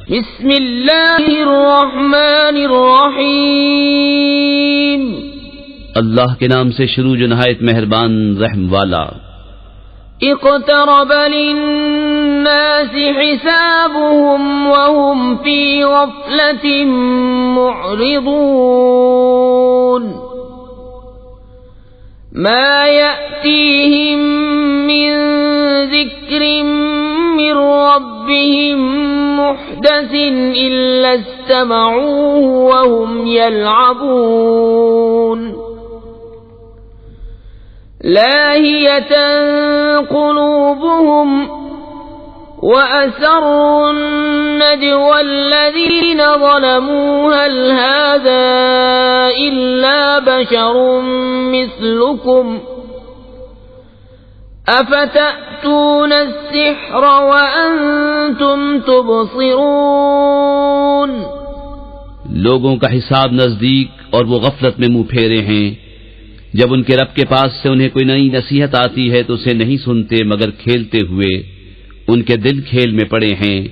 بسم اللہ الرحمن الرحیم، اللہ کے نام سے شروع جو نہایت مہربان رحم والا۔ اقترب للناس حسابهم وهم في غفلة معرضون، ما يأتيهم من ذكر من ربهم محدث إلا استمعوه وهم يلعبون، لاهية قلوبهم وأسروا النجوى الذين ظلموا هل هذا إلا بشر مثلكم أفتأتون السحر وأنتم تبصرون۔ لوگوں کا حساب نزدیک اور وہ غفلت میں منہ پھیرے ہیں، جب ان کے رب کے پاس سے انہیں کوئی نئی نصیحت آتی ہے تو اسے نہیں سنتے مگر کھیلتے ہوئے، ان کے دل کھیل میں پڑے ہیں۔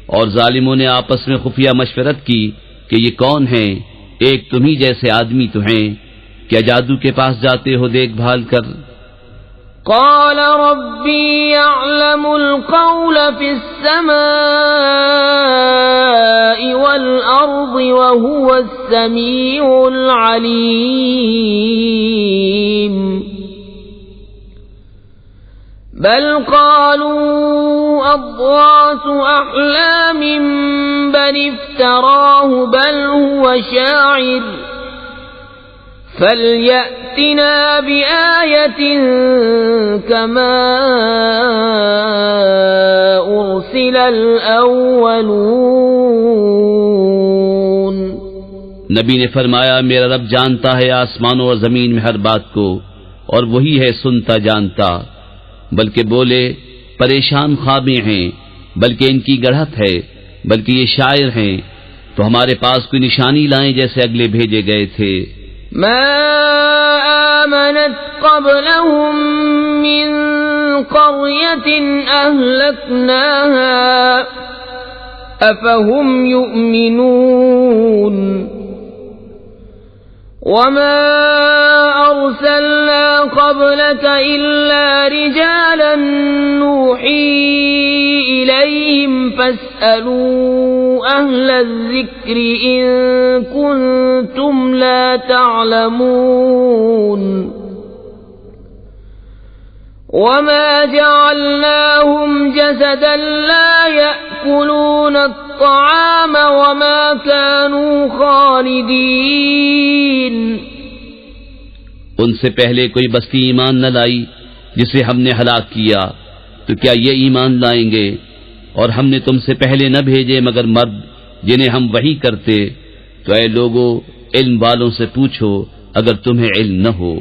اور ظالموں نے آپس میں خفیہ مشورت کی کہ یہ کون ہیں، ایک تمہیں جیسے آدمی تو ہیں، کیا جادو کے پاس جاتے ہو دیکھ بھال کر؟ قال ربي يعلم القول في السماء والأرض وهو السميع العليم، بل قالوا أضغاث أحلام بل افتراه بل هو شاعر فَلْيَأْتِنَا بِآيَةٍ كَمَا أُرْسِلَ الْأَوَّلُونَ۔ نبی نے فرمایا میرا رب جانتا ہے آسمانوں اور زمین میں ہر بات کو، اور وہی ہے سنتا جانتا۔ بلکہ بولے پریشان خوابیں ہیں، بلکہ ان کی گڑھت ہے، بلکہ یہ شاعر ہیں، تو ہمارے پاس کوئی نشانی لائیں جیسے اگلے بھیجے گئے تھے۔ ما آمنت قبلهم من قرية أهلكناها أفهم يؤمنون، وما أرسلنا قبلك إلا رجالا نوحي إليهم فاسألوا أهل الذكر إن كنتم لا تعلمون، وما جعلناهم جسدا لا يأكلون الطعام وما كانوا خالدين۔ ان سے پہلے کوئی بستی ایمان نہ لائی جسے ہم نے ہلاک کیا، تو کیا یہ ایمان لائیں گے؟ اور ہم نے تم سے پہلے نہ بھیجے مگر مرد جنہیں ہم وحی کرتے، تو اے لوگو علم والوں سے پوچھو اگر تمہیں علم نہ ہو۔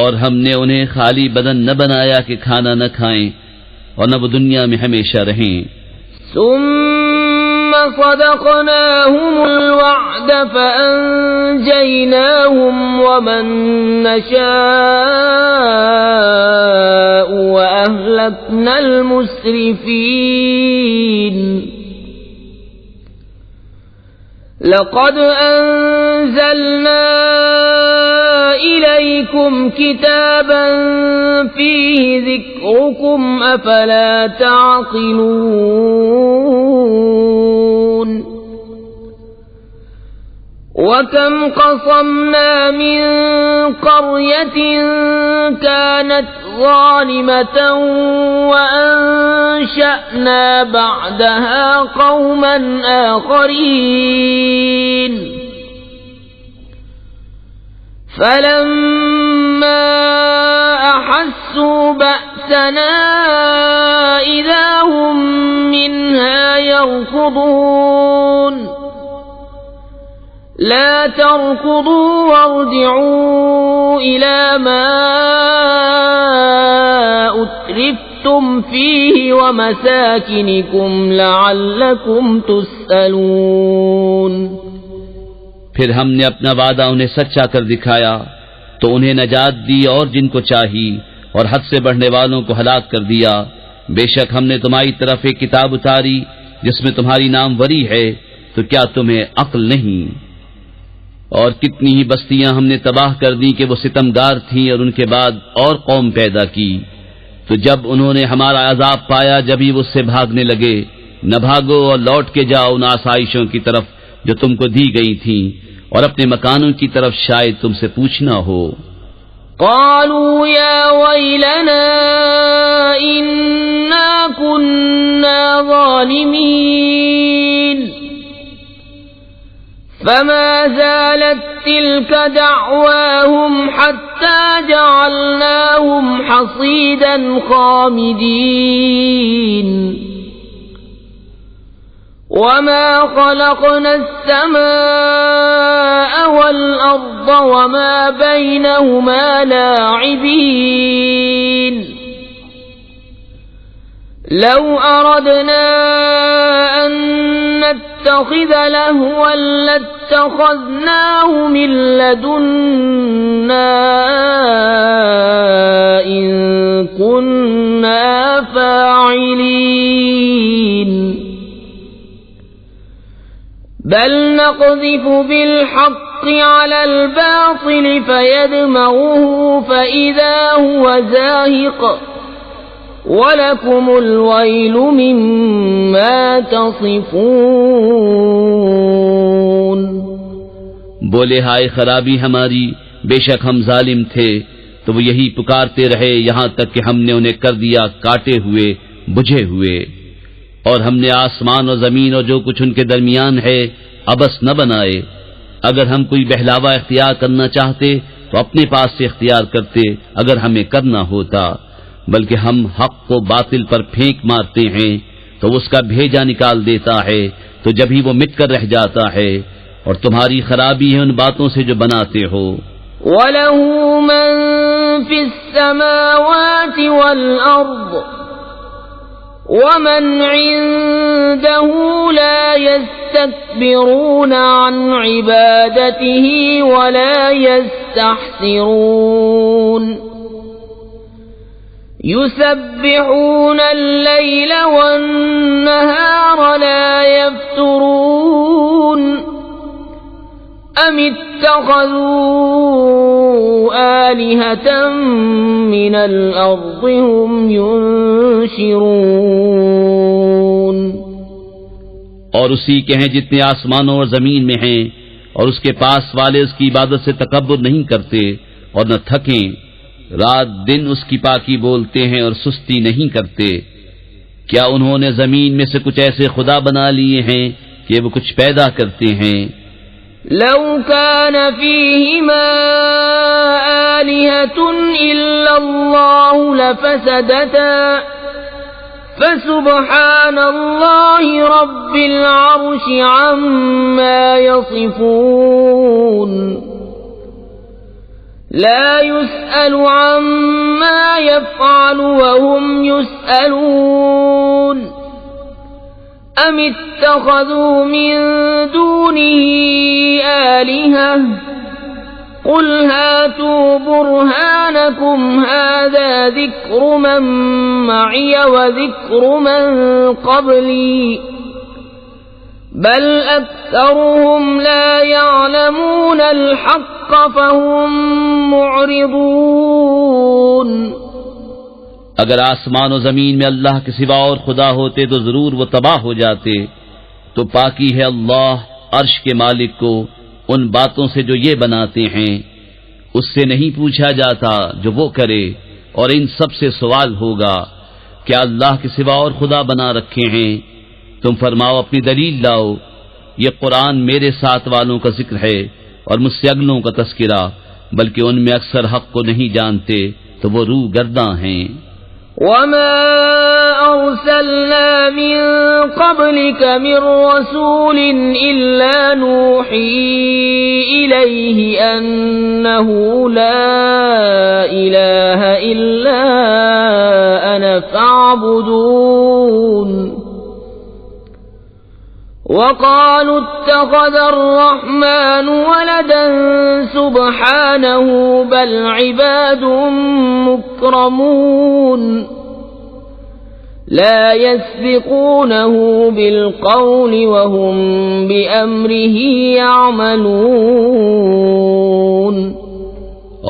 اور ہم نے انہیں خالی بدن نہ بنایا کہ کھانا نہ کھائیں اور نہ وہ دنیا میں ہمیشہ رہیں۔ ثم صدقناهم الوعد فأنجيناهم ومن نشاء وأهلكنا المسرفين۔ لقد أنزلنا إليكم كتابا فيه ذكركم أفلا تعقلون، وكم قصمنا من قرية كانت ظالمة وأنشأنا بعدها قوما آخرين، فلما أحسوا بأسنا إذا هم منها يركضون، لا تركضوا وارجعوا إلى ما أترفتم فيه ومساكنكم لعلكم تسألون۔ پھر ہم نے اپنا وعدہ انہیں سچا کر دکھایا تو انہیں نجات دی اور جن کو چاہی، اور حد سے بڑھنے والوں کو ہلاک کر دیا۔ بے شک ہم نے تمہاری طرف ایک کتاب اتاری جس میں تمہاری ناموری ہے، تو کیا تمہیں عقل نہیں؟ اور کتنی ہی بستیاں ہم نے تباہ کر دی کہ وہ ستمگار تھیں، اور ان کے بعد اور قوم پیدا کی، تو جب انہوں نے ہمارا عذاب پایا جبھی وہ اس سے بھاگنے لگے۔ نہ بھاگو اور لوٹ کے جاؤ ان آسائشوں کی طرف جو تم کو دی گئی تھیں، اور اپنے مکانوں کی طرف شاید تم سے پوچھنا ہو۔ قالوا يا ويلنا إنا كنا ظالمين فما زالت تلك دعواهم حتى جعلناهم حصيدا خامدين وما خلقنا السماء والأرض وما بينهما لاعبين لو أردنا أن نتخذ لهوا لاتخذناه من لدنا إن كنا فاعلين بل نقذف بالحق على الباطل فيدمغه فإذا هو زاهق وَلَكُمُ الْوَيْلُ مِمَّا تَصِفُونَ۔ بولے ہائے خرابی ہماری، بے شک ہم ظالم تھے، تو وہ یہی پکارتے رہے یہاں تک کہ ہم نے انہیں کر دیا کاٹے ہوئے بجھے ہوئے، اور ہم نے آسمان اور زمین اور جو کچھ ان کے درمیان ہے ابس نہ بنائے۔ اگر ہم کوئی بہلاوا اختیار کرنا چاہتے تو اپنے پاس سے اختیار کرتے اگر ہمیں کرنا ہوتا، بلکہ ہم حق کو باطل پر پھینک مارتے ہیں تو اس کا بھیجا نکال دیتا ہے، تو جبھی وہ مٹ کر رہ جاتا ہے، اور تمہاری خرابی ہے ان باتوں سے جو بناتے ہو۔ وَلَهُ مَن فِي السَّمَاوَاتِ وَالْأَرْضِ وَمَنْ عِندَهُ لَا يَسْتَكْبِرُونَ عَنْ عِبَادَتِهِ وَلَا يَسْتَحْسِرُونَ يُسَبِّحُونَ اللَّيْلَ وَالنَّهَارَ لَا يَفْتُرُونَ أَمِ اتَّخَذُوا آلِهَةً مِّنَ الْأَرْضِ هُمْ يُنشِرُونَ۔ اور اسی کے ہیں جتنے آسمانوں اور زمین میں ہیں، اور اس کے پاس والے اس کی عبادت سے تکبر نہیں کرتے اور نہ تھکیں، رات دن اس کی پاکی بولتے ہیں اور سستی نہیں کرتے۔ کیا انہوں نے زمین میں سے کچھ ایسے خدا بنا لیے ہیں کہ وہ کچھ پیدا کرتے ہیں؟ لو كان فيهما آلهة إلا الله لفسدتا فسبحان الله رب العرش عما يصفون لا يسأل عما يفعل وهم يسألون أم اتخذوا من دونه آلهة قل هاتوا برهانكم هذا ذكر من معي وذكر من قبلي بل أكثرهم لا يعلمون الحق فهم معرضون۔ اگر آسمان و زمین میں اللہ کے سوا اور خدا ہوتے تو ضرور وہ تباہ ہو جاتے، تو پاکی ہے اللہ عرش کے مالک کو ان باتوں سے جو یہ بناتے ہیں، اس سے نہیں پوچھا جاتا جو وہ کرے، اور ان سب سے سوال ہوگا کیا اللہ کے سوا اور خدا بنا رکھے ہیں؟ تم فرماؤ اپنی دلیل لاؤ، یہ قرآن میرے ساتھ والوں کا ذکر ہے اور مجھ سے اگلوں کا تذکرہ، بلکہ ان میں اکثر حق کو نہیں جانتے تو وہ روح گرداں ہیں۔ وما أرسلنا من قبلك من رسول إلا نوحي إليه أنه لا إله إلا أنا فاعبدون وقالوا اتخذ الرحمن ولدا سبحانه بل عباد مكرمون لا يسبقونه بالقول وهم بأمره يعملون۔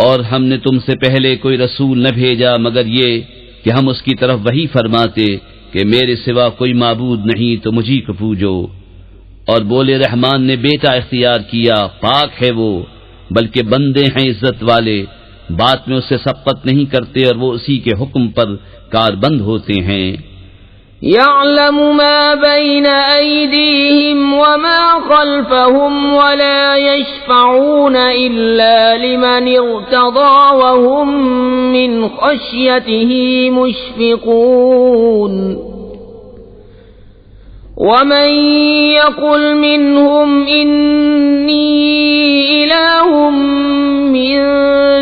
اور ہم نے تم سے پہلے کوئی رسول نہ بھیجا مگر یہ کہ ہم اس کی طرف وحی فرماتے کہ میرے سوا کوئی معبود نہیں تو مجھی کو پوجو۔ اور بولے رحمان نے بیٹا اختیار کیا، پاک ہے وہ، بلکہ بندے ہیں عزت والے، بات میں اس سے سبقت نہیں کرتے اور وہ اسی کے حکم پر کاربند ہوتے ہیں۔ يعلم ما بين أيديهم وما خلفهم ولا يشفعون إلا لمن ارتضى وهم من خشيته مشفقون ومن يقل منهم إني إله من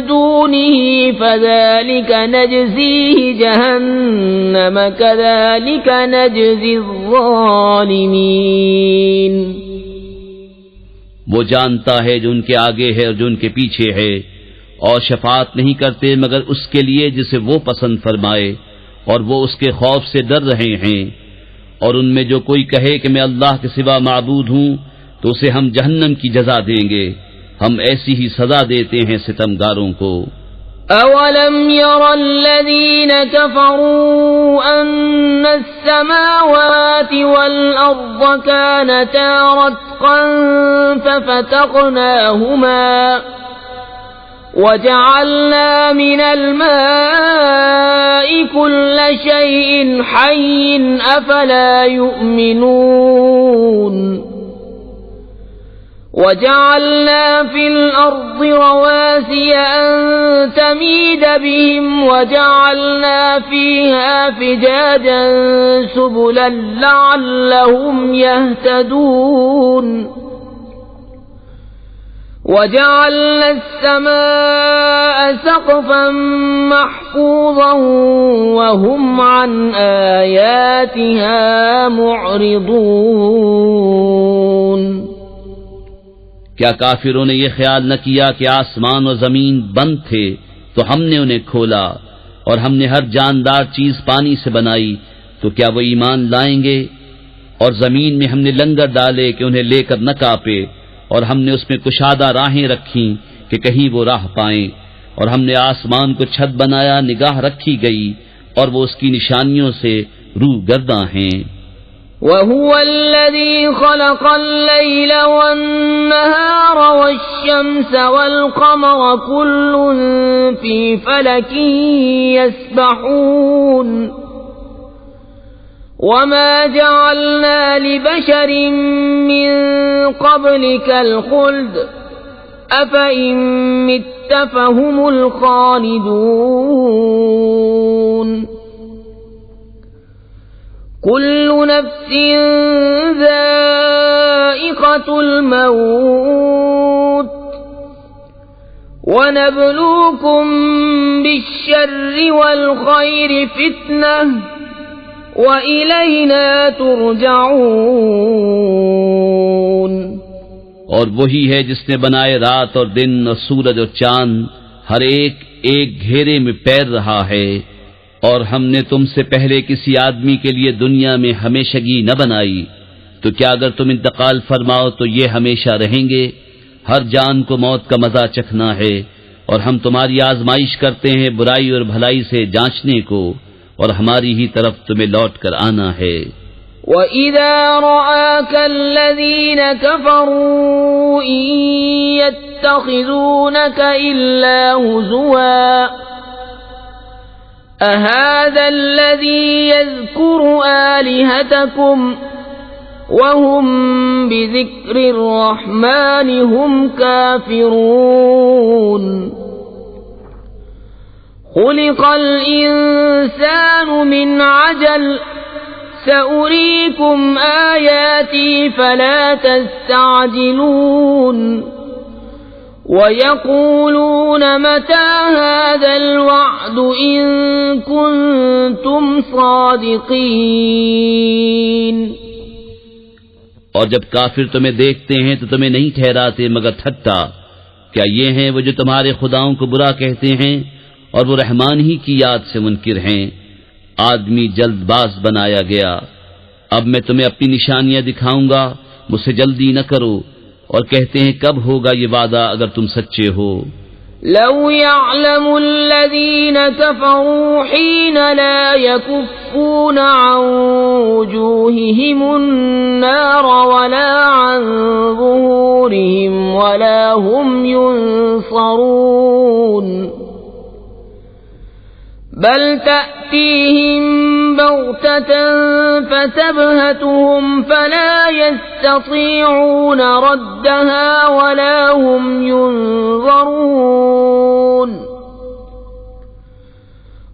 دونه فذلك نجزيه جهنم كذلك نجزي الظالمين۔ وہ جانتا ہے جو ان کے آگے ہے اور جو ان کے پیچھے ہے، اور شفاعت نہیں کرتے مگر اس کے لیے جسے وہ پسند فرمائے، اور وہ اس کے خوف سے ڈر رہے ہیں۔ اور ان میں جو کوئی کہے کہ میں اللہ کے سوا معبود ہوں تو اسے ہم جہنم کی جزا دیں گے، ہم ایسی ہی سزا دیتے ہیں ستمگاروں کو۔ اولم ير الذين كفروا ان السماوات والارض كانتا رتقا ففتقناهما وجعلنا من الماء كل شيء حي افلا يؤمنون وجعلنا في الأرض رواسي أن تميد بهم وجعلنا فيها فجاجا سبلا لعلهم يهتدون وجعلنا السماء سقفا محفوظا وهم عن آياتها معرضون۔ کیا کافروں نے یہ خیال نہ کیا کہ آسمان و زمین بند تھے تو ہم نے انہیں کھولا، اور ہم نے ہر جاندار چیز پانی سے بنائی، تو کیا وہ ایمان لائیں گے؟ اور زمین میں ہم نے لنگر ڈالے کہ انہیں لے کر نہ کاپے، اور ہم نے اس میں کشادہ راہیں رکھیں کہ کہیں وہ راہ پائیں، اور ہم نے آسمان کو چھت بنایا، نگاہ رکھی گئی، اور وہ اس کی نشانیوں سے روگرداں ہیں۔ وَهُوَ الَّذِي خَلَقَ اللَّيْلَ وَالنَّهَارَ وَالشَّمْسَ وَالْقَمَرَ كُلٌّ فِي فَلَكٍ يَسْبَحُونَ وَمَا جَعَلْنَا لِبَشَرٍ مِّن قَبْلِكَ الْخُلْدَ أَفَإِن مِّتَّ فَهُمُ الْخَالِدُونَ كل نفس ذائقة الموت ونبلوكم بالشر والخير فتنة وإلينا ترجعون۔ اور وہی ہے جس نے بنائے رات اور دن اور سورج اور چاند، ہر ایک ایک گھیرے میں پیر رہا ہے، اور ہم نے تم سے پہلے کسی آدمی کے لیے دنیا میں ہمیشگی نہ بنائی، تو کیا اگر تم انتقال فرماؤ تو یہ ہمیشہ رہیں گے؟ ہر جان کو موت کا مزہ چکھنا ہے، اور ہم تمہاری آزمائش کرتے ہیں برائی اور بھلائی سے جانچنے کو، اور ہماری ہی طرف تمہیں لوٹ کر آنا ہے۔ وَإِذَا رَآكَ الَّذِينَ كَفَرُوا إِن يَتَّخِذُونَكَ إِلَّا هُزُوًا أَهَذَا الَّذِي يَذْكُرُ آلِهَتَكُمْ وَهُمْ بِذِكْرِ الرَّحْمَنِ هُمْ كَافِرُونَ خُلِقَ الْإِنسَانُ مِنْ عَجَلٍ سَأُرِيكُمْ آيَاتِي فَلَا تَسْتَعْجِلُونَ وَيَقُولُونَ مَتَى هَذَا الْوَعْدُ إِن كُنتُمْ صَادِقِينَ۔ اور جب کافر تمہیں دیکھتے ہیں تو تمہیں نہیں ٹھہراتے مگر ٹھٹا۔ کیا یہ ہیں وہ جو تمہارے خداؤں کو برا کہتے ہیں اور وہ رحمان ہی کی یاد سے منکر ہیں؟ آدمی جلد باز بنایا گیا۔ اب میں تمہیں اپنی نشانیاں دکھاؤں گا، مجھ سے جلدی نہ کرو۔ اور کہتے ہیں کب ہوگا یہ وعدہ اگر تم سچے ہو؟ لو يعلم الذين كفروا حين لا يكفون عن وجوههم النار ولا عن ظهورهم ولا هم ينصرون بل تأتيهم بغتة فتبهتهم فلا يستطيعون ردها ولا هم ينظرون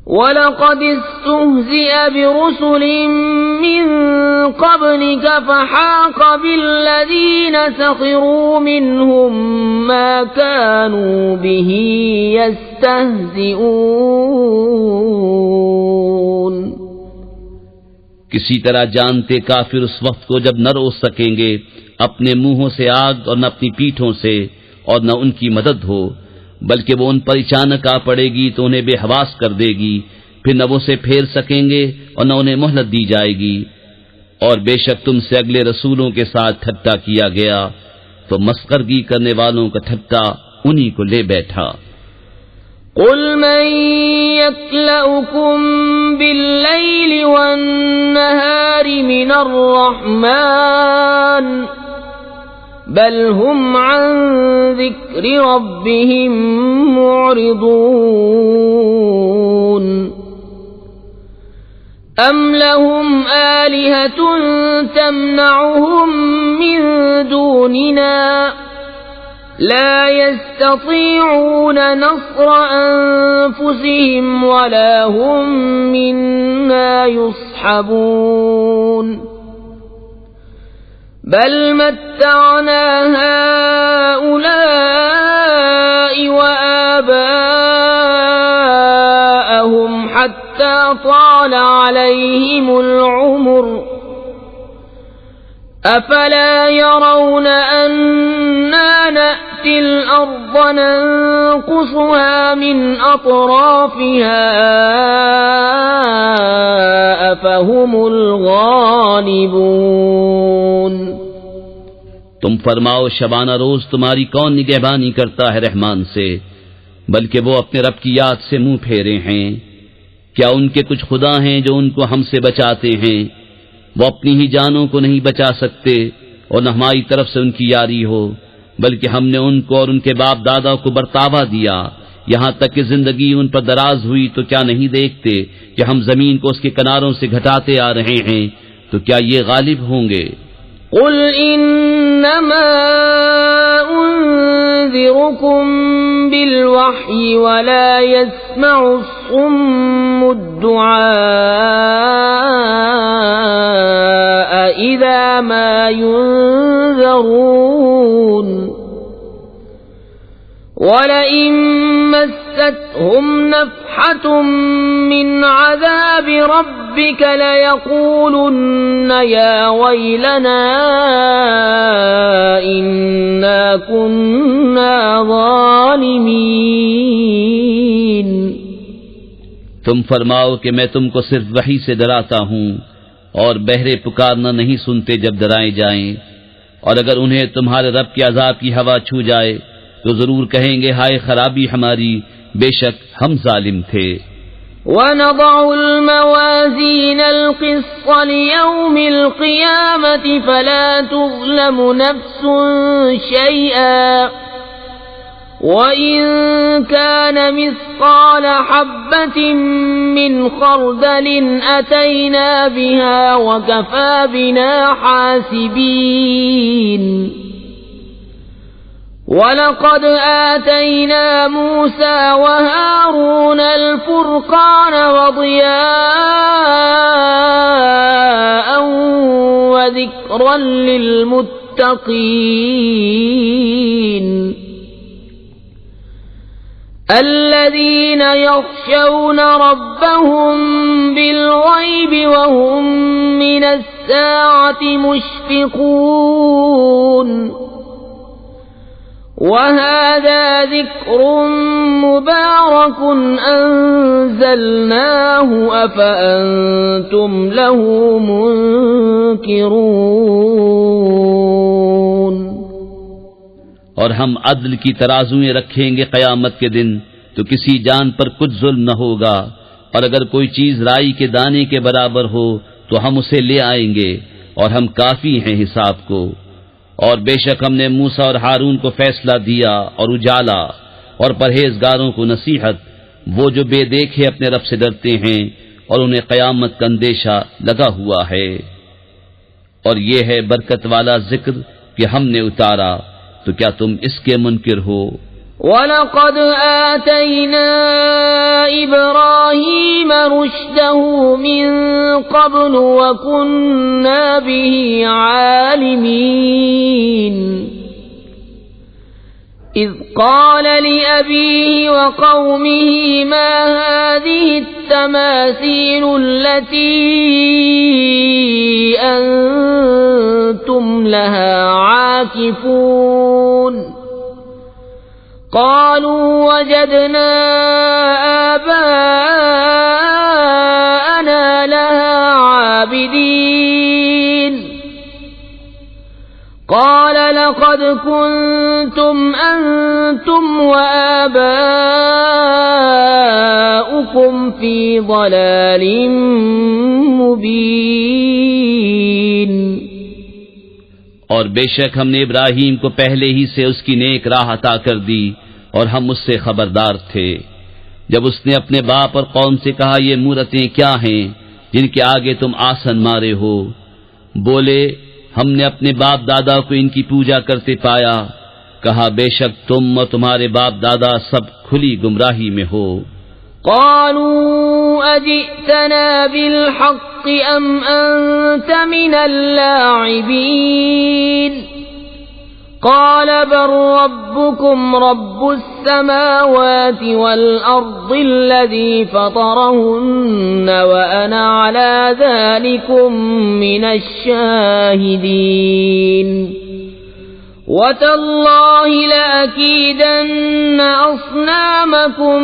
وَلَقَدِ اسْتُهْزِئَ بِرُسُلٍ مِّن قَبْلِكَ فَحَاقَ بِالَّذِينَ سَخِرُوا مِنْهُمْ مَا كَانُوا بِهِ يَسْتَهْزِئُونَ۔ کسی طرح جانتے کافر اس وقت کو جب نہ روک سکیں گے اپنے منہوں سے آگ اور نہ اپنی پیٹھوں سے اور نہ ان کی مدد ہو، بلکہ وہ ان پر اچانک آ پڑے گی تو انہیں بے حواس کر دے گی، پھر نہ وہ اسے پھیر سکیں گے اور نہ انہیں مہلت دی جائے گی۔ اور بے شک تم سے اگلے رسولوں کے ساتھ ٹھٹا کیا گیا تو مسخرگی کرنے والوں کا ٹھٹا انہی کو لے بیٹھا۔ قل من يكلؤكم بالليل والنهار من الرحمن بل هم عن ذكر ربهم معرضون أم لهم آلهة تمنعهم من دوننا لا يستطيعون نصر أنفسهم ولا هم منا يصحبون بل متعنا هؤلاء وآباءهم حتى طال عليهم العمر أفلا يرون أنا نأتي الأرض ننقصها من أطرافها أفهم الغالبون۔ تم فرماؤ شبانہ روز تمہاری کون نگہبانی کرتا ہے رحمان سے، بلکہ وہ اپنے رب کی یاد سے منہ پھیرے ہیں۔ کیا ان کے کچھ خدا ہیں جو ان کو ہم سے بچاتے ہیں؟ وہ اپنی ہی جانوں کو نہیں بچا سکتے اور نہ ہماری طرف سے ان کی یاری ہو، بلکہ ہم نے ان کو اور ان کے باپ دادا کو برتاوا دیا یہاں تک کہ زندگی ان پر دراز ہوئی، تو کیا نہیں دیکھتے کہ ہم زمین کو اس کے کناروں سے گھٹاتے آ رہے ہیں؟ تو کیا یہ غالب ہوں گے؟ قل انما انذركم بالوحی ولا يسمع الصم الدعاء اذا ما ينذرون وَلَئِن مَّسَّتْهُمْ نَفْحَةٌ مِّنْ عَذَابِ رَبِّكَ لَيَقُولُنَّ يَا وَيْلَنَا إِنَّا كُنَّا ظَالِمِينَ۔ تم فرماؤ کہ میں تم کو صرف وحی سے ڈراتا ہوں، اور بہرے پکارنا نہیں سنتے جب ڈرائے جائیں، اور اگر انہیں تمہارے رب کے عذاب کی ہوا چھو جائے تو ضرور کہیں گے ہائے خرابی ہماری، بے شک ہم ظالم تھے۔ وَنَضَعُ الْمَوَازِينَ الْقِسْطَ لِيَوْمِ الْقِيَامَةِ فَلَا تُظْلَمُ نَفْسٌ شَيْئًا وَإِن كَانَ مِثْقَالَ حَبَّةٍ مِّنْ خَرْدَلٍ أَتَيْنَا بِهَا وَكَفَى بِنَا حَاسِبِينَ۔ وَلَقَدْ آتَيْنَا مُوسَى وَهَارُونَ الْفُرْقَانَ وَضِيَاءً وَذِكْرًا لِّلْمُتَّقِينَ الَّذِينَ يَخْشَوْنَ رَبَّهُم بِالْغَيْبِ وَهُم مِّنَ السَّاعَةِ مُشْفِقُونَ وَهَذَا ذِكْرٌ مُبَارَكٌ أَنزَلْنَاهُ أَفَأَنْتُمْ لَهُ مُنْكِرُونَ۔ اور ہم عدل کی ترازویں رکھیں گے قیامت کے دن، تو کسی جان پر کچھ ظلم نہ ہوگا، اور اگر کوئی چیز رائی کے دانے کے برابر ہو تو ہم اسے لے آئیں گے، اور ہم کافی ہیں حساب کو۔ اور بے شک ہم نے موسیٰ اور ہارون کو فیصلہ دیا اور اجالا، اور پرہیزگاروں کو نصیحت، وہ جو بے دیکھے اپنے رب سے ڈرتے ہیں اور انہیں قیامت کا اندیشہ لگا ہوا ہے۔ اور یہ ہے برکت والا ذکر کہ ہم نے اتارا، تو کیا تم اس کے منکر ہو؟ وَلَقَدْ آتَيْنَا إِبْرَاهِيمَ رُشْدَهُ مِنْ قَبْلُ وَكُنَّا بِهِ عَالِمِينَ إِذْ قَالَ لِأَبِيهِ وَقَوْمِهِ مَا هَذِهِ التَّمَاثِيلُ الَّتِي أَنْتُمْ لَهَا عَاكِفُونَ قالوا وجدنا آباءنا لها عابدين قال لقد كنتم أنتم وآباؤكم في ضلال مبين۔ اور بے شک ہم نے ابراہیم کو پہلے ہی سے اس کی نیک راہ عطا کر دی، اور ہم اس سے خبردار تھے۔ جب اس نے اپنے باپ اور قوم سے کہا یہ مورتیں کیا ہیں جن کے آگے تم آسن مارے ہو؟ بولے ہم نے اپنے باپ دادا کو ان کی پوجا کرتے پایا۔ کہا بے شک تم اور تمہارے باپ دادا سب کھلی گمراہی میں ہو۔ قالوا أجئتنا بالحق أم أنت من اللاعبين قال بل ربكم رب السماوات والأرض الذي فطرهن وأنا على ذلكم من الشاهدين وتالله لأكيدن أصنامكم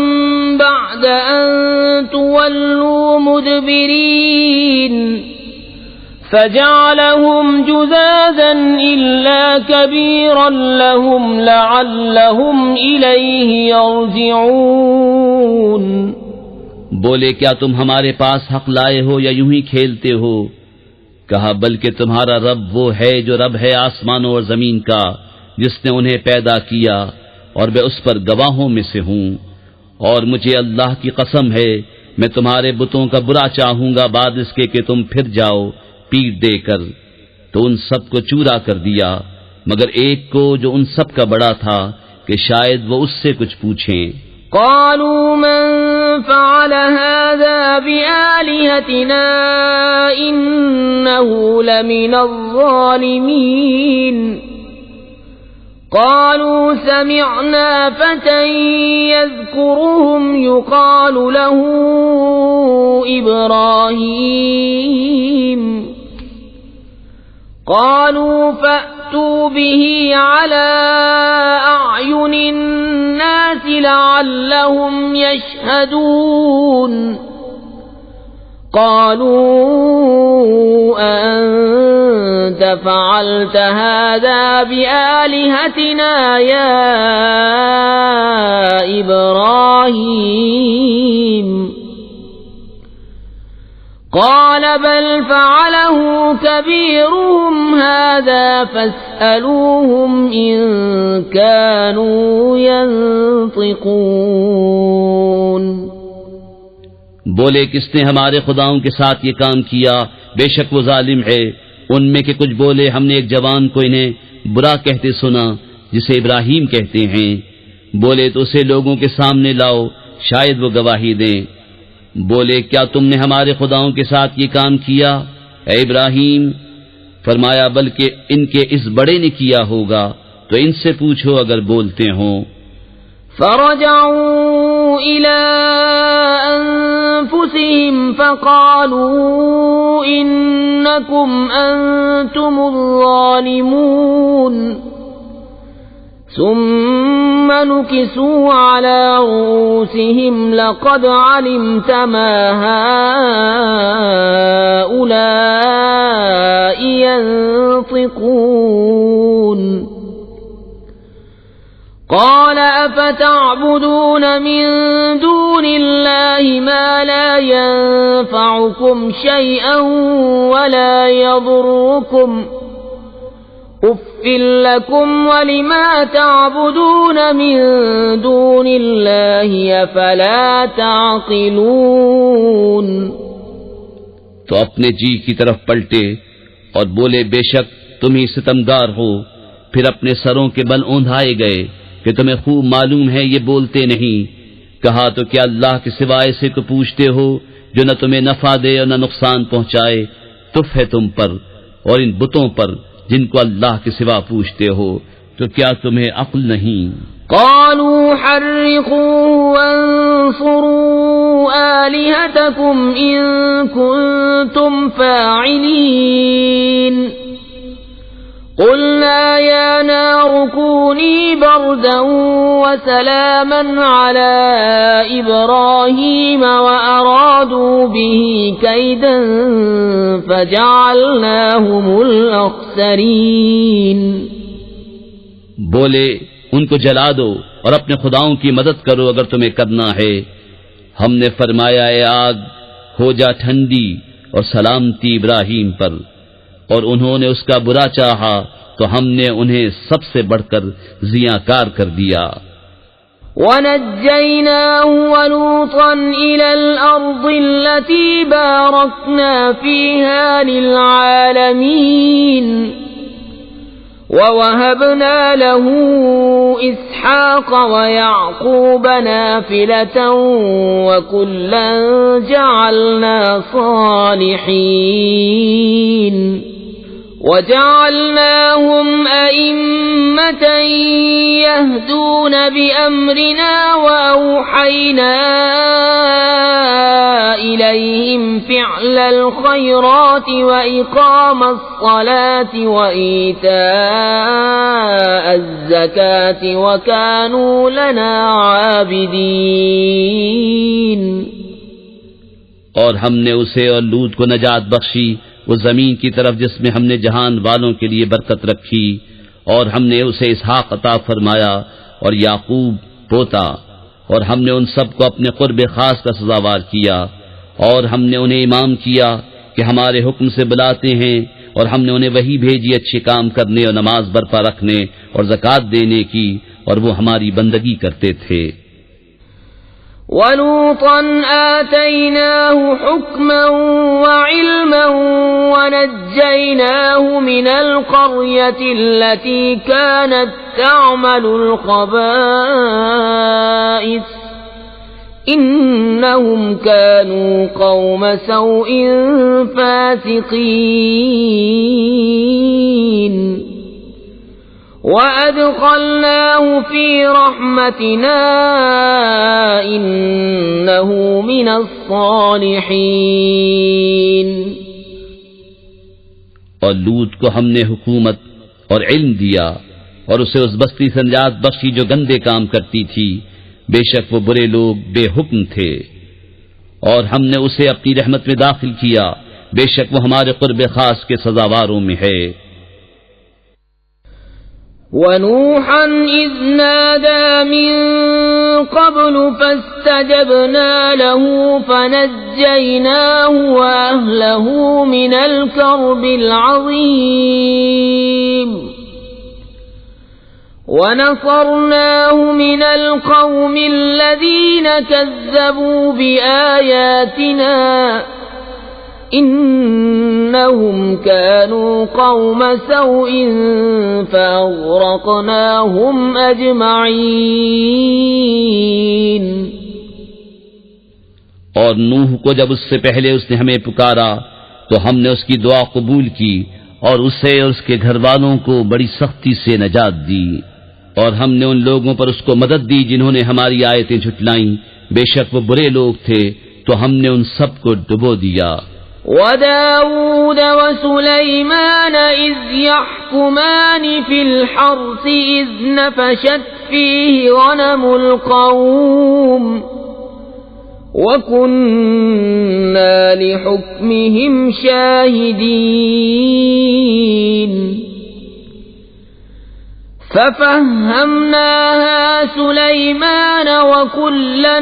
بعد أن تولوا مدبرين فجعلهم جذاذا إلا كبيرا لهم لعلهم إليه يرجعون۔ بولے کیا تم ہمارے پاس حق لائے ہو یا یوں ہی کھیلتے ہو؟ کہا بلکہ تمہارا رب وہ ہے جو رب ہے آسمانوں اور زمین کا، جس نے انہیں پیدا کیا، اور میں اس پر گواہوں میں سے ہوں۔ اور مجھے اللہ کی قسم ہے میں تمہارے بتوں کا برا چاہوں گا بعد اس کے کہ تم پھر جاؤ پیٹ دے کر۔ تو ان سب کو چورا کر دیا مگر ایک کو جو ان سب کا بڑا تھا کہ شاید وہ اس سے کچھ پوچھیں۔ قالوا من فعل هذا بآلهتنا إنه لمن الظالمين قالوا سمعنا فتى يذكرهم يقال له إبراهيم قالوا فأتوا به على أعين الناس لعلهم يشهدون قالوا أأنت فعلت هذا بآلهتنا يا إبراهيم قال بل فعله كبيرهم هذا فاسألوهم إن كانوا ينطقون۔ بولے کس نے ہمارے خداؤں کے ساتھ یہ کام کیا؟ بے شک وہ ظالم ہے۔ ان میں کے کچھ بولے ہم نے ایک جوان کو انہیں برا کہتے سنا جسے ابراہیم کہتے ہیں۔ بولے تو اسے لوگوں کے سامنے لاؤ شاید وہ گواہی دیں۔ بولے کیا تم نے ہمارے خداؤں کے ساتھ یہ کام کیا اے ابراہیم؟ فرمایا بلکہ ان کے اس بڑے نے کیا ہوگا، تو ان سے پوچھو اگر بولتے ہوں۔ فرجعوا إلى أنفسهم فقالوا إنكم أنتم الظالمون ثم نكسوا على رؤوسهم لقد علمت ما هؤلاء ينطقون قال أفتعبدون من دون الله ما لا ينفعكم شيئا ولا يضركم أُفٍّ لكم ولما تعبدون من دون الله أفلا تعقلون تو اپنے جی کی طرف پلٹے اور بولے بے شک تم ہی ستمگار ہو. پھر اپنے سروں کے بل اوندھائے گئے کہ تمہیں خوب معلوم ہے یہ بولتے نہیں. کہا تو کیا اللہ کے سوائے ایسے کو پوچھتے ہو جو نہ تمہیں نفع دے اور نہ نقصان پہنچائے؟ تف ہے تم پر اور ان بتوں پر جن کو اللہ کے سوا پوچھتے ہو. تو کیا تمہیں عقل نہیں؟ قالوا حرقوا وانصروا آلهتكم إن كنتم فاعلين قلنا يا نار كوني بردا وسلاما على إبراهيم وأرادوا به كيدا فجعلناهم الأخسرين. بولے ان کو جلا دو اور اپنے خداؤں کی مدد کرو اگر تمہیں کرنا ہے. ہم نے فرمایا اے آگ ہو جا ٹھنڈی اور سلامتی ابراہیم پر، اور انہوں نے اس کا برا چاہا تو ہم نے انہیں سب سے بڑھ کر زیاں کار کر دیا. وَنَجَّيْنَاهُ وَلُوطًا إِلَى الْأَرْضِ الَّتِي بَارَكْنَا فِيهَا لِلْعَالَمِينَ وَوَهَبْنَا لَهُ إِسْحَاقَ وَيَعْقُوبَ نَافِلَةً وَكُلًّا جَعَلْنَا صَالِحِينَ وَجَعَلْنَاهُمْ أَئِمَّةً يَهْدُونَ بِأَمْرِنَا وَأَوْحَيْنَا إِلَيْهِمْ فِعْلَ الْخَيْرَاتِ وَإِقَامَ الصَّلَاةِ وَإِيتَاءَ الزَّكَاةِ وَكَانُوا لَنَا عَابِدِينَ. اور ہم نے اسے اور لوط کو نجات بخشی وہ زمین کی طرف جس میں ہم نے جہان والوں کے لیے برکت رکھی، اور ہم نے اسے اسحاق عطا فرمایا اور یعقوب پوتا، اور ہم نے ان سب کو اپنے قرب خاص کا سزاوار کیا، اور ہم نے انہیں امام کیا کہ ہمارے حکم سے بلاتے ہیں، اور ہم نے انہیں وحی بھیجی اچھے کام کرنے اور نماز برپا رکھنے اور زکوٰۃ دینے کی، اور وہ ہماری بندگی کرتے تھے. وَلُوطًا آتَيْنَاهُ حُكْمًا وَعِلْمًا وَنَجَّيْنَاهُ مِنَ الْقَرْيَةِ الَّتِي كَانَتْ تَعْمَلُ الْخَبَائِثَ إِنَّهُمْ كَانُوا قَوْمَ سَوْءٍ فَاسِقِينَ. وَأَدْخَلْنَاهُ فِي رَحْمَتِنَا إِنَّهُ مِنَ الصَّالِحِينَ. اور لوط کو ہم نے حکومت اور علم دیا اور اسے اس بستی سے نجات بخشی جو گندے کام کرتی تھی، بے شک وہ برے لوگ بے حکم تھے. اور ہم نے اسے اپنی رحمت میں داخل کیا، بے شک وہ ہمارے قرب خاص کے سزاواروں میں ہے. وَنُوحًا إِذْ نَادَى مِن قَبْلُ فَاسْتَجَبْنَا لَهُ فَنَجَّيْنَاهُ وَأَهْلَهُ مِنَ الْكَرْبِ الْعَظِيمِ وَنَصَرْنَاهُ مِنَ الْقَوْمِ الَّذِينَ كَذَّبُوا بِآيَاتِنَا إِنَّهُمْ كَانُوا قَوْمَ سَوْءٍ فَأَغْرَقْنَاهُمْ أَجْمَعِينَ. اور نوح کو جب اس سے پہلے اس نے ہمیں پکارا تو ہم نے اس کی دعا قبول کی اور اسے اور اس کے گھر والوں کو بڑی سختی سے نجات دی. اور ہم نے ان لوگوں پر اس کو مدد دی جنہوں نے ہماری آیتیں جھٹلائیں، بے شک وہ برے لوگ تھے تو ہم نے ان سب کو ڈبو دیا. وداود وسليمان إذ يحكمان في الحرث إذ نفشت فيه غنم القوم وكنا لحكمهم شاهدين ففهمناها سليمان وكلا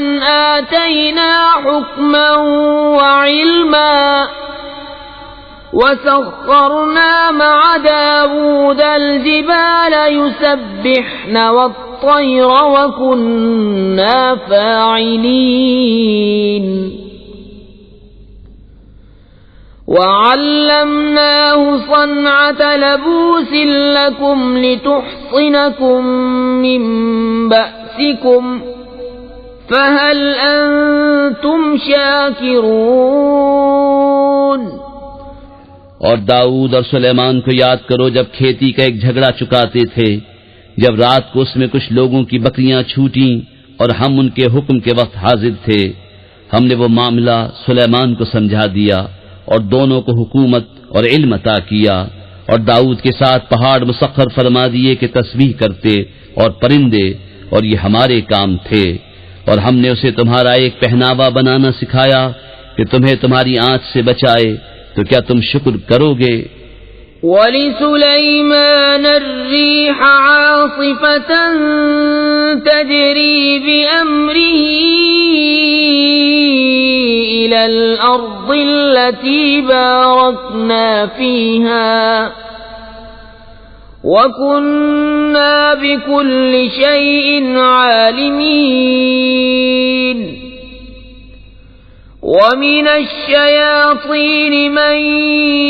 آتينا حكما وعلما وسخرنا مع داود الجبال يسبحن والطير وكنا فاعلين وعلمناه صنعة لبوس لكم لتحصنكم من بأسكم فهل أنتم شاكرون اور داؤد اور سلیمان کو یاد کرو جب کھیتی کا ایک جھگڑا چکاتے تھے، جب رات کو اس میں کچھ لوگوں کی بکریاں چھوٹیں اور ہم ان کے حکم کے وقت حاضر تھے، ہم نے وہ معاملہ سلیمان کو سمجھا دیا اور دونوں کو حکومت اور علم عطا کیا، اور داؤد کے ساتھ پہاڑ مسخر فرما دیے کہ تسبیح کرتے اور پرندے، اور یہ ہمارے کام تھے، اور ہم نے اسے تمہارا ایک پہناوا بنانا سکھایا کہ تمہیں تمہاری آنچ سے بچائے، تو کیا تم شکر کرو گے؟ وَلِسُلَيْمَانَ الرِّيحَ عَاصِفَةً تَجْرِي بِأَمْرِهِ إِلَى الْأَرْضِ الَّتِي بَارَكْنَا فِيهَا وَكُنَّا بِكُلِّ شَيْءٍ عَالِمِينَ وَمِنَ الشَّيَاطِينِ مَن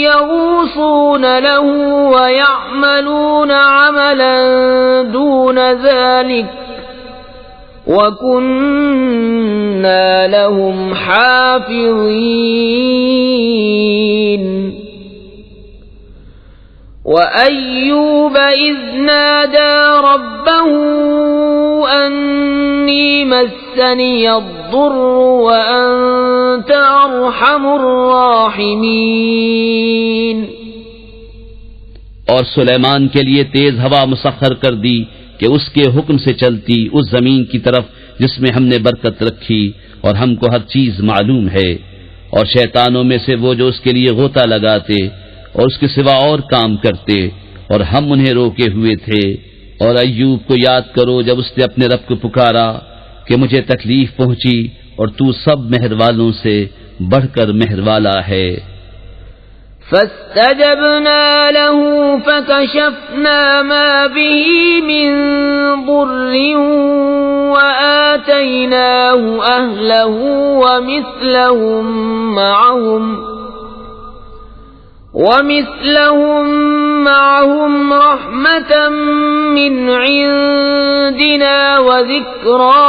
يَغُوصُونَ لَهُ وَيَعْمَلُونَ عَمَلًا دُونَ ذَلِكَ وَكُنَّا لَهُمْ حَافِظِينَ وَأَيُّوبَ إِذْ نَادَى رَبَّهُ أَنِّي مَسَّنِيَ الضُّرُّ وَأَنْتَ أَرْحَمُ الرَّاحِمِينَ اور سلیمان کے لیے تیز ہوا مسخر کر دی کہ اس کے حکم سے چلتی اس زمین کی طرف جس میں ہم نے برکت رکھی، اور ہم کو ہر چیز معلوم ہے، اور شیطانوں میں سے وہ جو اس کے لیے غوطہ لگاتے اور اس کے سوا اور کام کرتے، اور ہم انہیں روکے ہوئے تھے۔ اور ایوب کو یاد کرو جب اس نے اپنے رب کو پکارا کہ مجھے تکلیف پہنچی اور تو سب مہر والوں سے بڑھ کر مہر والا ہے۔ فاستجبنا له فكشفنا ما به من ضر وآتيناه أهله ومثلهم معهم رحمة من عندنا وذكرى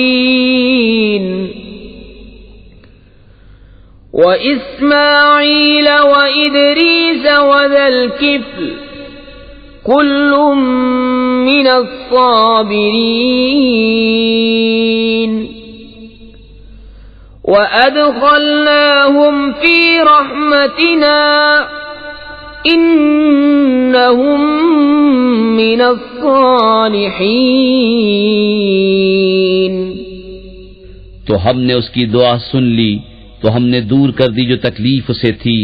للعابدين وإسماعيل وإدريس وذا الكفل كل من الصابرين وَأَدْخَلْنَاهُمْ فِي رَحْمَتِنَا إِنَّهُمْ مِنَ الصَّالِحِينَ تو ہم نے اس کی دعا سن لی، تو ہم نے دور کر دی جو تکلیف اسے تھی،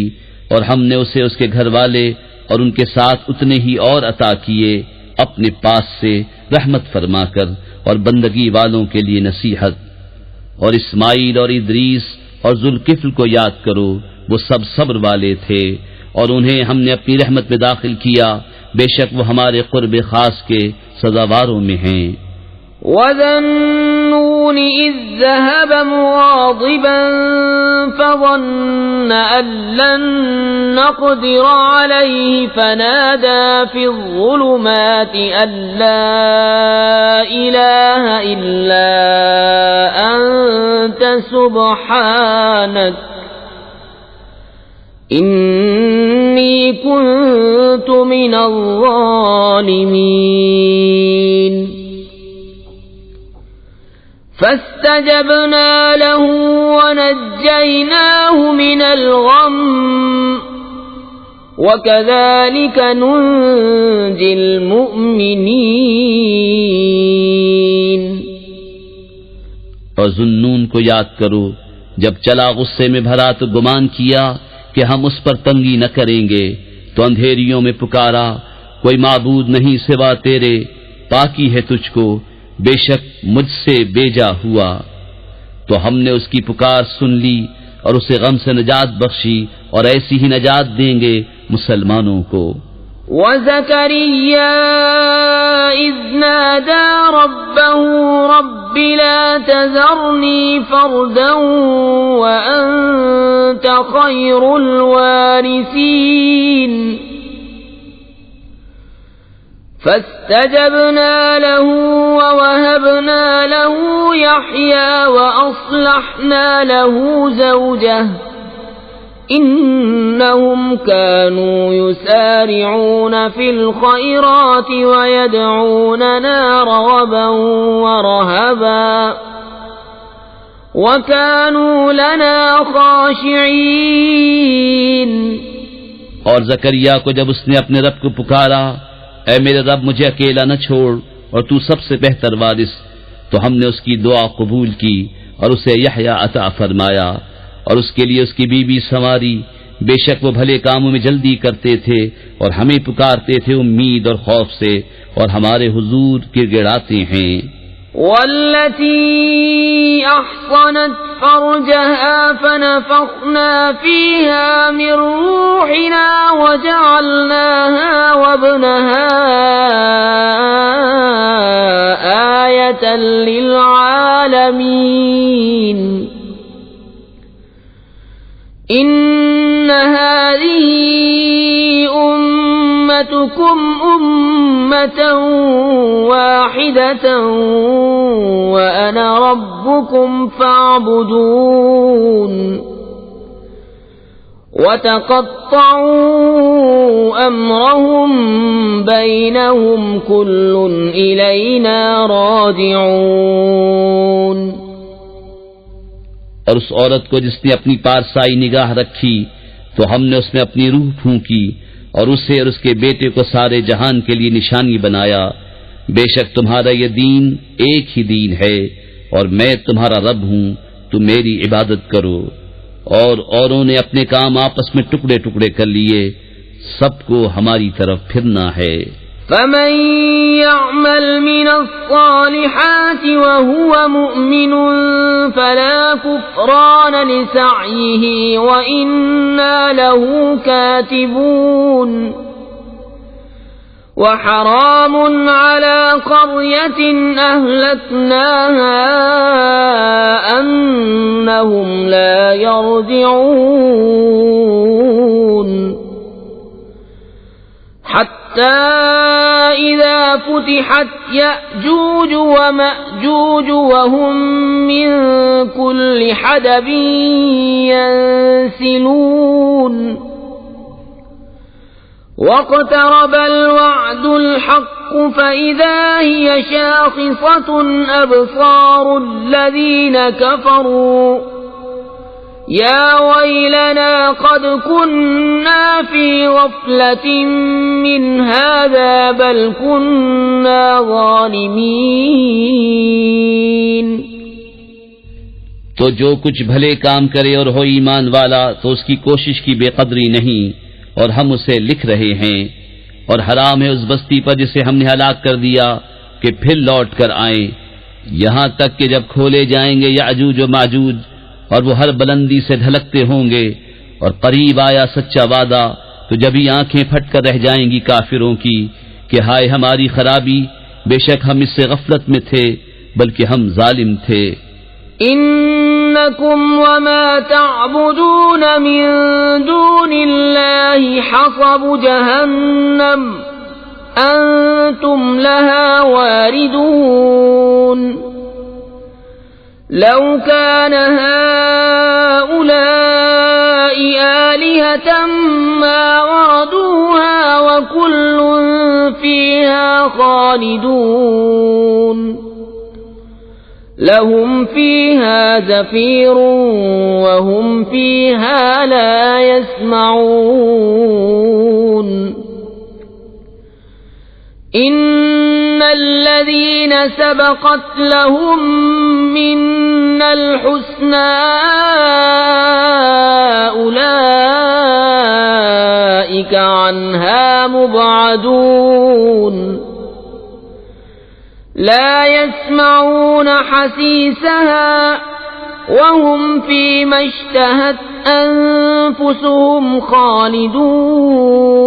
اور ہم نے اسے اس کے گھر والے اور ان کے ساتھ اتنے ہی اور عطا کیے اپنے پاس سے رحمت فرما کر اور بندگی والوں کے لیے نصیحت۔ اور اسماعیل اور ادریس اور ذوالکفل کو یاد کرو، وہ سب صبر والے تھے، اور انہیں ہم نے اپنی رحمت میں داخل کیا، بے شک وہ ہمارے قرب خاص کے سزاواروں میں ہیں۔ وَذَا النُّونِ إِذ ذَّهَبَ مُغَاضِبًا فَظَنَّ أَن لَّن نَّقْدِرَ عَلَيْهِ فَنَادَىٰ فِي الظُّلُمَاتِ أَن لَّا إِلَٰهَ إِلَّا أَنتَ سُبْحَانَكَ إِنِّي كُنتُ مِنَ الظَّالِمِينَ فاستجبنا له ونجيناه من الغم وكذلك ننجي المؤمنين۔ اور ذوالنون کو یاد کرو جب چلا غصے میں بھرا تو گمان کیا کہ ہم اس پر تنگی نہ کریں گے، تو اندھیریوں میں پکارا کوئی معبود نہیں سوا تیرے، پاکی ہے تجھ کو، بے شک مجھ سے بیجا ہوا۔ تو ہم نے اس کی پکار سن لی اور اسے غم سے نجات بخشی، اور ایسی ہی نجات دیں گے مسلمانوں کو۔ وَزَكَرِيَّا إِذْ نَادَى رَبَّهُ رَبِّ لَا تَذَرْنِي فَرْدًا وَأَنْتَ خَيْرُ الْوَارِثِينَ فَاسْتَجَبْنَا لَهُ وَوَهَبْنَا لَهُ يَحْيَى وَأَصْلَحْنَا لَهُ زَوْجَهُ إِنَّهُمْ كَانُوا يُسَارِعُونَ فِي الْخَيْرَاتِ وَيَدْعُونَنَا رَغَبًا وَرَهَبًا وَكَانُوا لَنَا خَاشِعِينَ۔ اور زکریا کو جب اس نے اپنے رب کو پکارا، اے میرے رب مجھے اکیلا نہ چھوڑ اور تو سب سے بہتر وارث، تو ہم نے اس کی دعا قبول کی اور اسے یحییٰ عطا فرمایا، اور اس کے لیے اس کی بیوی سنواری، بے شک وہ بھلے کاموں میں جلدی کرتے تھے اور ہمیں پکارتے تھے امید اور خوف سے، اور ہمارے حضور گڑگڑاتے ہیں۔ والتي أحصنت فرجها فنفخنا فيها من روحنا وجعلناها وابنها آية للعالمين إن هذه أمتكم أمة واحدة وأنا ربكم فاعبدون وتقطعوا أمرهم بينهم كل إلينا راجعون۔ اور اس عورت کو جس نے اپنی پارسائی نگاہ رکھی تو ہم نے اس میں اپنی روح پھونکی اور اسے اور اس کے بیٹے کو سارے جہان کے لیے نشانی بنایا۔ بے شک تمہارا یہ دین ایک ہی دین ہے اور میں تمہارا رب ہوں، تم میری عبادت کرو۔ اور اوروں نے اپنے کام آپس میں ٹکڑے ٹکڑے کر لیے، سب کو ہماری طرف پھرنا ہے۔ فمن يعمل من الصالحات وهو مؤمن فلا كفران لسعيه وإنا له كاتبون وحرام على قرية أهلكناها أنهم لا يرجعون حتى إذا فتحت يأجوج ومأجوج وهم من كل حدب ينسلون واقترب الوعد الحق فإذا هي شاخصة أبصار الذين كفروا يا ويلنا قد كنا في غفلة من هذا بل كنا ظالمين۔ تو جو کچھ بھلے کام کرے اور ہو ایمان والا تو اس کی کوشش کی بے قدری نہیں، اور ہم اسے لکھ رہے ہیں۔ اور حرام ہے اس بستی پر جسے ہم نے ہلاک کر دیا کہ پھر لوٹ کر آئیں، یہاں تک کہ جب کھولے جائیں گے یاجوج و ماجوج اور وہ ہر بلندی سے ڈھلکتے ہوں گے، اور قریب آیا سچا وعدہ تو جبھی آنکھیں پھٹ کر رہ جائیں گی کافروں کی کہ ہائے ہماری خرابی، بے شک ہم اس سے غفلت میں تھے بلکہ ہم ظالم تھے۔ انکم وما تعبدون من دون اللہ حصب جہنم انتم لها واردون لو كان هؤلاء آلهة ما وردوها وكل فيها خالدون لهم فيها زفير وهم فيها لا يسمعون إن الذين سبقت لهم منا الحسنى أولئك عنها مبعدون لا يسمعون حسيسها وهم فيما اشتهت أنفسهم خالدون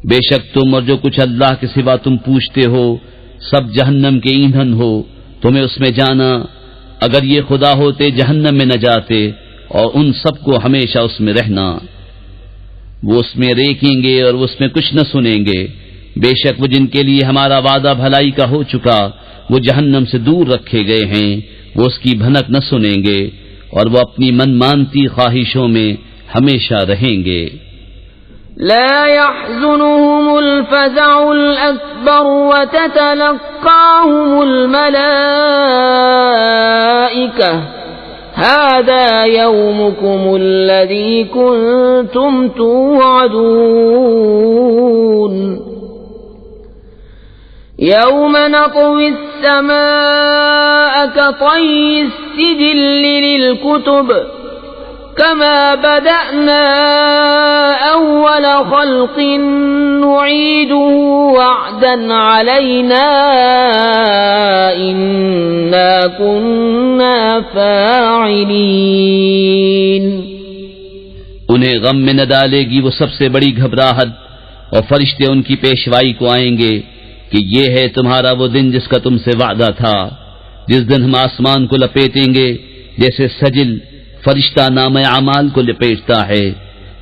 بے شک تم اور جو کچھ اللہ کے سوا تم پوچھتے ہو سب جہنم کے ایندھن ہو، تمہیں اس میں جانا، اگر یہ خدا ہوتے جہنم میں نہ جاتے، اور ان سب کو ہمیشہ اس میں رہنا۔ وہ اس میں ریکیں گے اور اس میں کچھ نہ سنیں گے، بے شک وہ جن کے لیے ہمارا وعدہ بھلائی کا ہو چکا وہ جہنم سے دور رکھے گئے ہیں، وہ اس کی بھنک نہ سنیں گے اور وہ اپنی من مانتی خواہشوں میں ہمیشہ رہیں گے۔ لا يحزنهم الفزع الأكبر وتتلقاهم الملائكة هذا يومكم الذي كنتم توعدون يوم نطوي السماء كطي السجل للكتب كما بدأنا أول خلق نعيده وعدا علينا إنا كنا فاعلين۔ انہیں غم میں نہ ڈالے گی وہ سب سے بڑی گھبراہٹ، اور فرشتے ان کی پیشوائی کو آئیں گے کہ یہ ہے تمہارا وہ دن جس کا تم سے وعدہ تھا، جس دن ہم آسمان کو لپیٹیں گے جیسے سجل فرشتہ نام اعمال کو لپیٹتا ہے،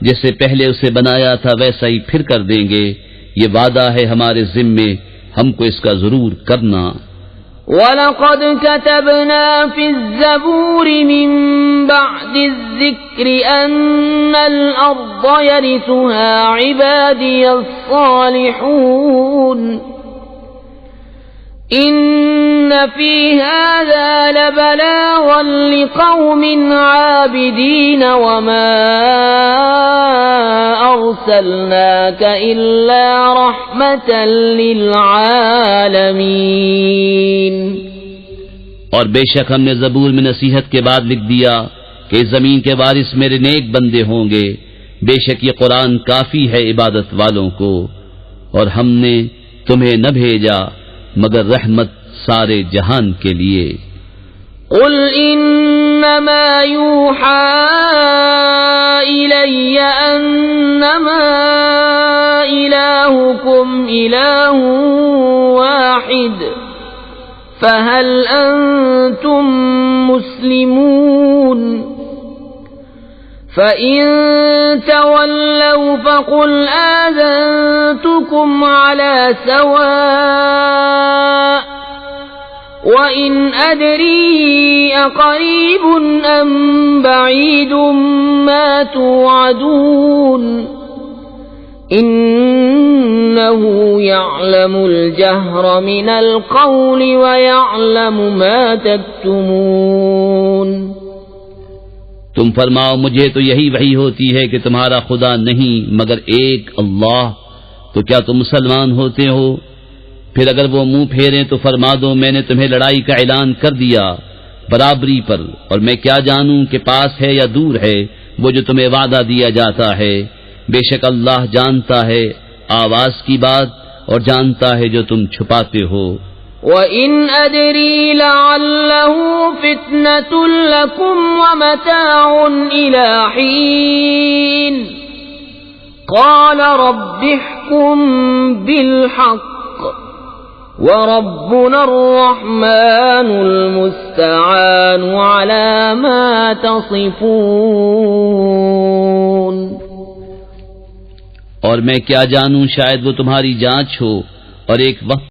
جیسے پہلے اسے بنایا تھا ویسا ہی پھر کر دیں گے، یہ وعدہ ہے ہمارے ذمے، ہم کو اس کا ضرور کرنا۔ وَلَقَدْ كَتَبْنَا فِي الزَّبُورِ مِن بَعْدِ الذِّكْرِ أَنَّ الْأَرْضَ يَرِثُهَا عِبَادِيَ الصَّالِحُونَ إِنَّ فِي هَذَا لَبَلَاغًا لِقَوْمٍ عَابِدِينَ وَمَا أَرْسَلْنَاكَ إِلَّا رَحْمَةً لِلْعَالَمِينَ۔ اور بے شک ہم نے زبور میں نصیحت کے بعد لکھ دیا کہ اس زمین کے وارث میرے نیک بندے ہوں گے، بے شک یہ قرآن کافی ہے عبادت والوں کو، اور ہم نے تمہیں نہ بھیجا مگر رحمت سارے جہان کے لیے۔ قل انما يوحى الي انما الهكم اله واحد فهل انتم مسلمون فَإِن تَوَلَّوْا فَقُلْ آذَنْتُكُمْ عَلَى سَوَاءٍ وَإِنْ أَدْرِي أَقَرِيبٌ أَمْ بَعِيدٌ مَا تُوعَدُونَ إِنَّهُ يَعْلَمُ الْجَهْرَ مِنَ الْقَوْلِ وَيَعْلَمُ مَا تَكْتُمُونَ۔ تم فرماؤ مجھے تو یہی وحی ہوتی ہے کہ تمہارا خدا نہیں مگر ایک اللہ، تو کیا تم مسلمان ہوتے ہو؟ پھر اگر وہ منہ پھیریں تو فرما دو میں نے تمہیں لڑائی کا اعلان کر دیا برابری پر، اور میں کیا جانوں کہ پاس ہے یا دور ہے وہ جو تمہیں وعدہ دیا جاتا ہے، بے شک اللہ جانتا ہے آواز کی بات اور جانتا ہے جو تم چھپاتے ہو۔ وَإِنْ أَدْرِي لَعَلَّهُ فِتْنَةٌ لَكُمْ وَمَتَاعٌ إِلَى حِينٍ قَالَ رَبِّ احْكُم بِالْحَقِّ وَرَبُّنَا الرَّحْمَنُ الْمُسْتَعَانُ عَلَى مَا تَصِفُونَ۔ اور میں کیا جانوں شاید وہ تمہاری جانچ ہو، اور ایک وقت